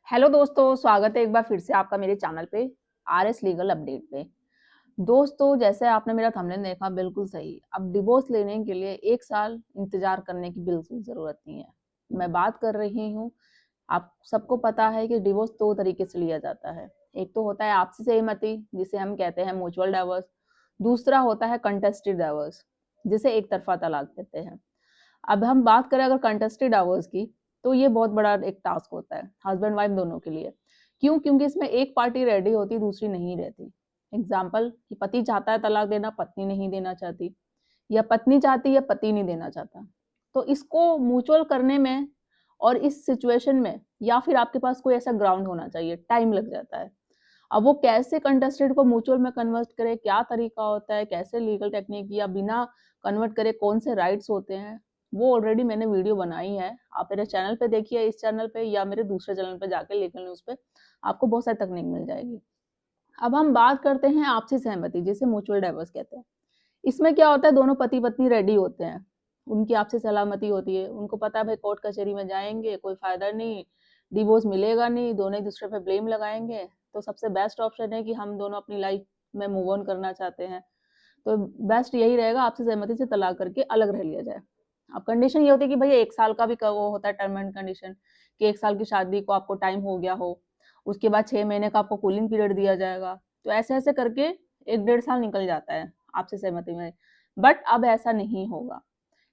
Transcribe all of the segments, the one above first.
Hello दोस्तों, स्वागत है एक बार फिर से आपका मेरे चैनल पे आरएस लीगल अपडेट पे। दोस्तों, जैसे आपने मेरा थंबनेल देखा बिल्कुल सही। अब डिवोर्स लेने के लिए 1 साल इंतज़ार करने की बिल्कुल ज़रूरत नहीं है। मैं बात कर रही हूँ, आप सबको पता है कि डिवोर्स 2 तरीके से लिया जाता है। एक तो होता है आपसी सहमति, जिसे हम कहते हैं म्यूचुअल डिवोर्स। दूसरा होता है कंटेस्टेड डिवोर्स, जिसे एक तरफ़ा तलाक कहते हैं। अब हम बात करें अगर कंटेस्टेड आवर्स की, तो ये बहुत बड़ा एक टास्क होता है, हस्बैंड वाइफ दोनों के लिए। क्यों? क्योंकि इसमें एक पार्टी रेडी होती, दूसरी नहीं रहती। एग्ज़ाम्पल कि पति चाहता है तलाक देना, पत्नी नहीं देना चाहती, या पत्नी चाहती है, पति नहीं देना चाहता। तो इसको म्यूचुअल करने में और इस सिचुएशन में या फिर आपके पास कोई ऐसा ग्राउंड होना चाहिए, टाइम लग जाता है। अब वो कैसे कंटेस्टेड को म्यूचुअल में कन्वर्ट करे, क्या तरीका होता है, कैसे लीगल टेक्निक या बिना कन्वर्ट करे कौन से राइट्स होते हैं, वो ऑलरेडी मैंने वीडियो बनाई है। आप मेरे चैनल पे देखिए, इस चैनल पे या मेरे दूसरे चैनल पे जाके लीगल न्यूज़ पे आपको बहुत सारी तकनीक मिल जाएगी। अब हम बात करते हैं आपसी सहमति, जिसे म्यूचुअल डाइवोर्स कहते हैं। इसमें क्या होता है, दोनों पति-पत्नी रेडी होते हैं। उनकी आपसी सहमति होती है। उनको पता है भाई कोर्ट कचहरी में जाएँगे, कोई फ़ायदा नहीं, डिवोर्स मिलेगा नहीं, दोनों एक-दूसरे पे ब्लेम लगाएँगे। तो सबसे बेस्ट ऑप्शन है कि हम दोनों अपनी लाइफ़ में मूव ऑन करना चाहते हैं। तो बेस्ट यही रहेगा आपसी सहमति से तलाक करके अलग रह लिया जाए। अब कंडीशन ये होती है कि भई 1 साल का भी वो होता है टर्म एंड कंडीशन कि 1 साल की शादी को आपको टाइम हो गया हो, उसके बाद 6 महीने का आपको कूलिंग पीरियड दिया जाएगा। तो ऐसे-ऐसे करके 1 डेढ़ साल निकल जाता है आपसी सहमति में। बट अब ऐसा नहीं होगा।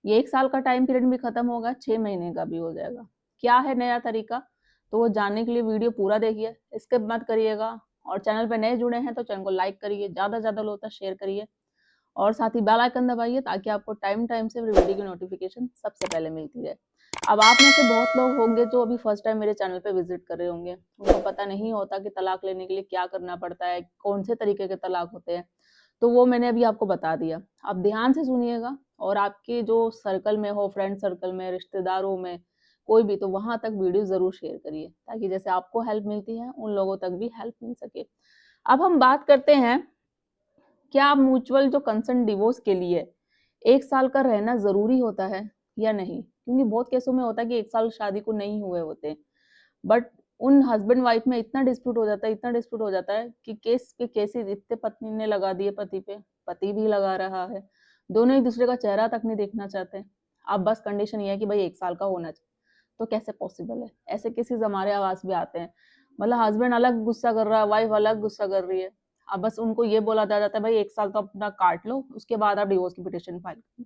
ये 1 साल का टाइम पीरियड भी खत्म होगा, 6 महीने का भी हो जाएगा। क्या है नया तरीका? तो वो जानने के लिए वीडियो पूरा देखिए, स्किप मत करिएगा और चैनल पे नए जुड़े हैं तो चैनल को लाइक करिए, ज़्यादा से ज़्यादा लोगों तक शेयर करिए और साथ ही बेल आइकन दबाइए ताकि आपको टाइम-टाइम से मेरी वीडियो की नोटिफ़िकेशन सबसे पहले मिलती रहे। अब आप में से बहुत लोग होंगे जो अभी फर्स्ट टाइम मेरे चैनल पे विज़िट कर रहे होंगे। उनको पता नहीं होता कि तलाक लेने के लिए क्या करना पड़ता है, कौन से तरीके के तलाक होते हैं। तो वो मैंने अभी आपको बता दिया। आप ध्यान से सुनिएगा और आपके जो सर्कल में हो, फ्रेंड सर्कल में, रिश्तेदारों में, कोई भी, तो वहाँ तक वीडियो ज़रूर शेयर करिए ताकि जैसे आपको हेल्प मिलती है, उन लोगों तक भी हेल्प मिल सके। अब हम बात करते हैं, क्या म्यूचुअल जो कंसेंट डिवोर्स के लिए 1 साल का रहना ज़रूरी होता है या नहीं? क्योंकि बहुत केसों में होता है कि 1 साल शादी को नहीं हुए होते। बट उन हस्बैंड वाइफ में इतना डिस्प्यूट हो जाता है कि केस पे केसेस इतने पत्नी ने लगा दिए पति पे, पति भी लगा रहा है। दोनों एक-दूसरे का चेहरा तक नहीं देखना चाहते। अब बस कंडीशन ये है कि भई 1 साल का होना चाहिए। तो कैसे पॉसिबल है? ऐसे केसेस हमारे आवाज़ भी आते हैं। मतलब हस्बैंड अलग गुस्सा कर रहा है, वाइफ अलग गुस्सा कर रही है। अब बस उनको ये बोला जा जाता है भाई 1 साल तो अपना काट लो, उसके बाद आप डिवोर्स की पिटीशन फाइल करो।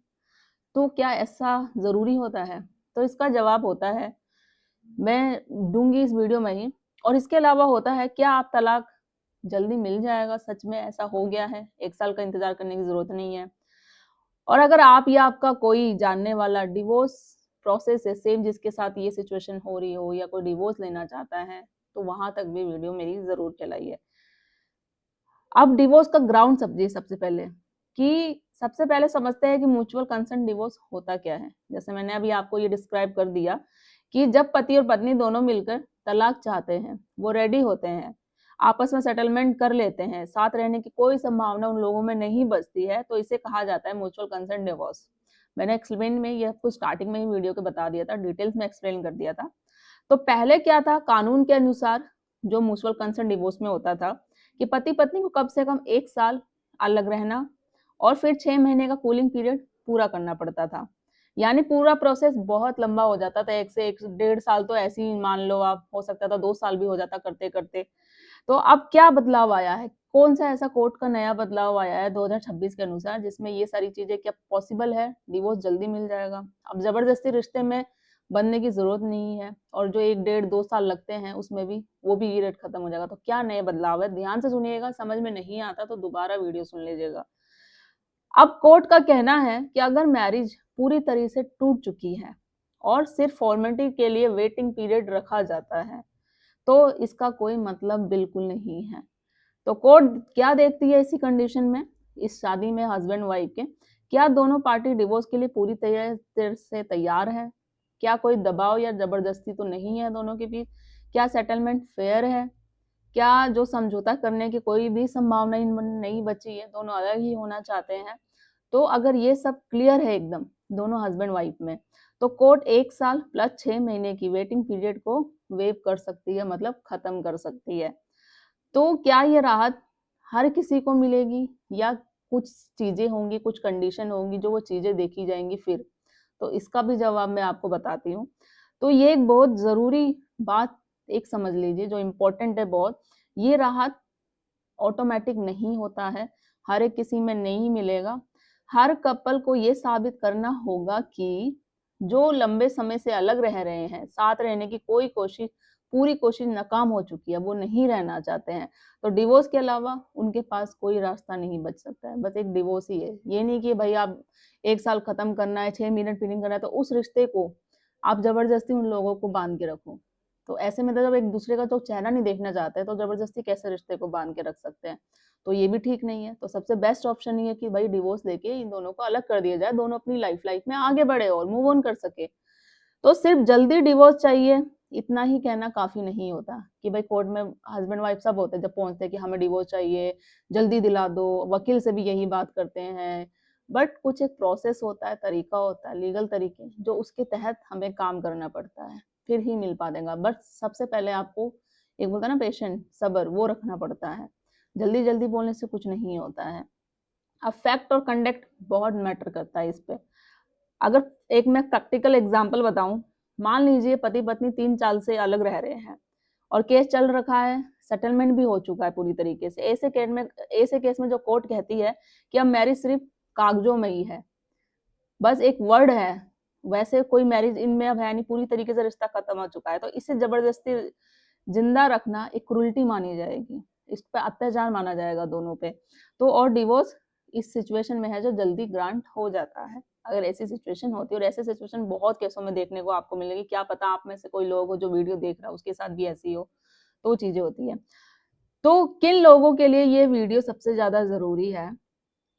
तो क्या ऐसा ज़रूरी होता है? तो इसका जवाब होता है, मैं दूँगी इस वीडियो में ही। और इसके अलावा होता है, क्या आप तलाक जल्दी मिल जाएगा? सच में ऐसा हो गया है? 1 साल का इंतज़ार करने की ज़रूरत नहीं है। और अगर आप या आपका कोई जानने वाला डिवोर्स प्रोसेस है सेम जिसके साथ ये सिचुएशन हो रही हो या कोई डिवोर्स लेना चाहता है, तो वहाँ तक भी वीडियो मेरी ज़रूर चलाइए। अब डिवोर्स का ग्राउंड समझिए सबसे पहले, कि सबसे पहले समझते हैं कि म्यूचुअल कंसेंट डिवोर्स होता क्या है। जैसे मैंने अभी आपको ये डिस्क्राइब कर दिया कि जब पति और पत्नी दोनों मिलकर तलाक चाहते हैं, वो रेडी होते हैं, आपस में सेटलमेंट कर लेते हैं, साथ रहने की कोई संभावना उन लोगों में नहीं बचती है, तो इसे कहा जाता है म्यूचुअल कंसेंट डिवोर्स। मैंने एक्सप्लेन में ये आपको स्टार्टिंग में ही वीडियो के बता दिया था, डिटेल्स में एक्सप्लेन कर दिया था। तो पहले क्या था, कानून के अनुसार जो म्यूचुअल कंसेंट डिवोर्स में होता था कि पति-पत्नी को कम से कम 1 साल अलग रहना और फिर 6 महीने का कूलिंग पीरियड पूरा करना पड़ता था। यानी पूरा प्रोसेस बहुत लंबा हो जाता था, 1 से 1 डेढ़ साल तो ऐसे ही मान लो आप, हो सकता था 2 साल भी हो जाता करते-करते। तो अब क्या बदलाव आया है? कौन-सा ऐसा कोर्ट का नया बदलाव आया है 2026 के अनुसार जिसमें ये सारी चीज़ें क्या पॉसिबल है, डिवोर्स जल्दी मिल जाएगा? अब ज़बरदस्ती रिश्ते में बंधने की ज़रूरत नहीं है और जो 1 डेढ़ 2 साल लगते हैं उसमें भी वो भी ये रेट खत्म हो जाएगा। तो क्या नए बदलाव है? ध्यान से सुनिएगा, समझ में नहीं आता तो दोबारा वीडियो सुन लीजिएगा। अब कोर्ट का कहना है कि अगर मैरिज पूरी तरह से टूट चुकी है और सिर्फ फॉर्मेलिटी के लिए वेटिंग पीरियड रखा जाता है, तो इसका कोई मतलब बिल्कुल नहीं है। तो कोर्ट क्या देखती है इसी कंडीशन में, इस शादी में हस्बैंड वाइफ के, क्या दोनों पार्टी डिवोर्स के लिए पूरी तरह से तैयार है? क्या कोई दबाव या जबरदस्ती तो नहीं है दोनों के बीच? क्या सेटलमेंट फेयर है? क्या जो समझौता करने की कोई भी संभावना इनमें नहीं बची है, दोनों अलग ही होना चाहते हैं? तो अगर ये सब क्लियर है एकदम दोनों हस्बैंड वाइफ में, तो कोर्ट 1 साल प्लस 6 महीने की वेटिंग पीरियड को वेव कर सकती है, मतलब खत्म कर सकती है। तो क्या ये राहत हर किसी को मिलेगी या कुछ चीजें होंगी, कुछ कंडीशन होंगी जो वो चीजें देखी जाएंगी फिर? तो इसका भी जवाब मैं आपको बताती हूँ। तो ये एक बहुत जरूरी बात एक समझ लीजिए जो इम्पोर्टेंट है बहुत। ये राहत ऑटोमेटिक नहीं होता है, हर एक किसी में नहीं मिलेगा। हर कपल को ये साबित करना होगा कि जो लंबे समय से अलग रह रहे हैं, साथ रहने की कोई कोशिश, पूरी कोशिश नाकाम हो चुकी है, वो नहीं रहना चाहते हैं, तो डिवोर्स के अलावा उनके पास कोई रास्ता नहीं बच सकता है, बस एक डिवोर्स ही है। ये नहीं कि भाई आप 1 साल खत्म करना है, 6 मिनट फीलिंग करना है, तो उस रिश्ते को आप जबरदस्ती उन लोगों को बांध के रखो। तो ऐसे में तो जब एक दूसरे का तो चेहरा नहीं देखना चाहते तो जबरदस्ती कैसे रिश्ते को बांध के रख सकते हैं? तो ये भी ठीक नहीं है। तो सबसे बेस्ट ऑप्शन ये है कि भाई डिवोर्स लेके इन दोनों को अलग कर दिया जाए, दोनों अपनी लाइफ में आगे बढ़े और मूव ऑन कर सके। तो सिर्फ जल्दी डिवोर्स चाहिए इतना ही कहना काफी नहीं होता कि भाई कोर्ट में हस्बैंड वाइफ सब होते हैं, जब पहुंचते हैं कि हमें डिवोर्स चाहिए, जल्दी दिला दो, वकील से भी यही बात करते हैं। बट कुछ एक प्रोसेस होता है, तरीका होता है, लीगल तरीके जो उसके तहत हमें काम करना पड़ता है, फिर ही मिल पाएगा। बट सबसे पहले आपको एक बोलता है ना पेशेंट, सब्र, वो रखना पड़ता है। जल्दी जल्दी बोलने से कुछ नहीं होता है। अब फैक्ट और कंडक्ट बहुत मैटर करता है इस पे। अगर एक मैं प्रैक्टिकल एग्जांपल बताऊं, मान लीजिए पति पत्नी 3 साल से अलग रह रहे हैं और केस चल रखा है, सेटलमेंट भी हो चुका है पूरी तरीके से। ऐसे केस में जो कोर्ट कहती है कि अब मैरिज सिर्फ कागजों में ही है, बस एक वर्ड है, वैसे कोई मैरिज इनमें अब है नहीं, पूरी तरीके से रिश्ता खत्म हो चुका है, तो इसे जबरदस्ती जिंदा रखना एक क्रूरटी मानी जाएगी, इस पे अत्याचार माना जाएगा दोनों पे। तो और डिवोर्स इस सिचुएशन में है जो जल्दी ग्रांट हो जाता है, अगर ऐसी सिचुएशन होती है। और ऐसी सिचुएशन बहुत केसों में देखने को आपको मिलेगी, क्या पता आप में से कोई लोग हो जो वीडियो देख रहा है उसके साथ भी ऐसी हो, तो चीजें होती है। तो किन लोगों के लिए ये वीडियो सबसे ज्यादा जरूरी है?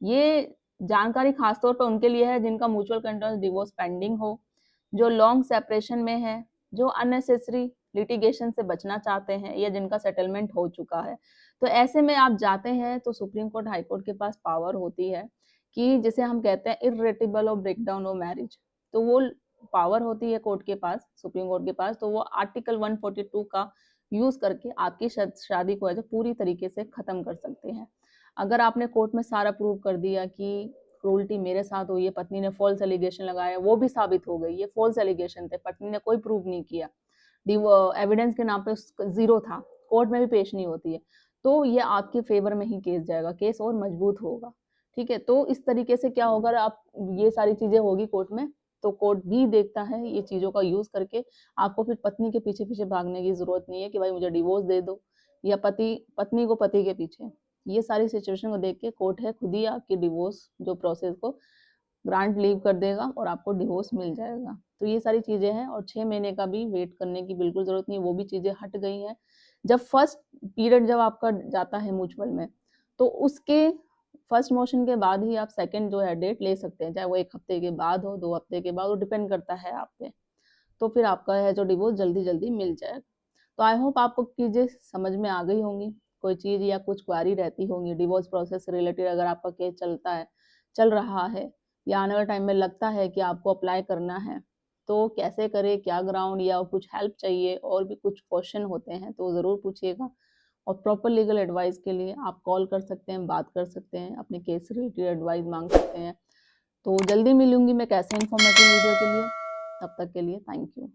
ये जानकारी खासतौर पर उनके लिए है जिनका म्यूचुअल कंसेंट डिवोर्स पेंडिंग हो, जो लॉन्ग सेपरेशन में है, जो अननेसेसरी लिटिगेशन से बचना चाहते हैं, या जिनका सेटलमेंट हो चुका है। तो ऐसे में आप जाते हैं तो सुप्रीम कोर्ट, हाई कोर्ट के पास पावर होती है कि जिसे हम कहते हैं इर्रिवर्सिबल और ब्रेकडाउन ऑफ मैरिज। तो वो पावर होती है कोर्ट के पास, सुप्रीम कोर्ट के पास। तो वो आर्टिकल 142 का यूज करके आपकी शादी को ऐसे पूरी तरीके से खत्म कर सकते हैं। अगर आपने कोर्ट में सारा प्रूव कर दिया कि क्रूरटी मेरे साथ हुई है, पत्नी ने फॉल्स एलिगेशन लगाया, वो भी साबित हो गई, ये फॉल्स एलिगेशन थे, पत्नी ने कोई प्रूव नहीं किया, एविडेंस के नाम पे जीरो था, कोर्ट में भी पेश नहीं होती है, तो ये आपके फेवर में ही केस जाएगा, केस और मजबूत होगा। ठीक है, तो इस तरीके से क्या होगा, आप ये सारी चीजें होगी कोर्ट में, तो कोर्ट भी देखता है ये चीजों का यूज करके। आपको फिर पत्नी के पीछे पीछे भागने की जरूरत नहीं है कि भाई मुझे डिवोर्स दे दो, या पत्नी को पति के पीछे। ये सारी सिचुएशन को देख के कोर्ट है खुद ही आपकी डिवोर्स जो प्रोसेस को ग्रांट लीव कर देगा और आपको डिवोर्स मिल जाएगा। तो ये सारी चीजें हैं, और 6 महीने का भी वेट करने की बिल्कुल जरूरत नहीं, वो भी चीजें हट गई हैं। जब फर्स्ट पीरियड जब आपका जाता है म्यूचुअल में, तो उसके फर्स्ट मोशन के बाद ही आप सेकंड जो है डेट ले सकते हैं, चाहे वो 1 हफ्ते के बाद हो, 2 हफ्ते के बाद, वो डिपेंड करता है आप पे। तो फिर आपका है जो डिवोर्स जल्दी जल्दी मिल जाएगा। तो आई होप आपको चीजें समझ में आ गई होंगी। कोई चीज या कुछ क्वारी रहती होंगी डिवोर्स प्रोसेस से रिलेटेड, अगर आपका केस चल रहा है, या आने वाले टाइम में लगता है कि आपको अप्लाई करना है, तो कैसे करें, क्या ग्राउंड, या कुछ हेल्प चाहिए और भी कुछ क्वेश्चन होते हैं तो ज़रूर पूछिएगा। और प्रॉपर लीगल एडवाइस के लिए आप कॉल कर सकते हैं, बात कर सकते हैं, अपने केस से रिलेटेड एडवाइस मांग सकते हैं। तो जल्दी मिलूंगी मैं कैसे इन्फॉर्मेटिव वीडियो के लिए। तब तक के लिए थैंक यू।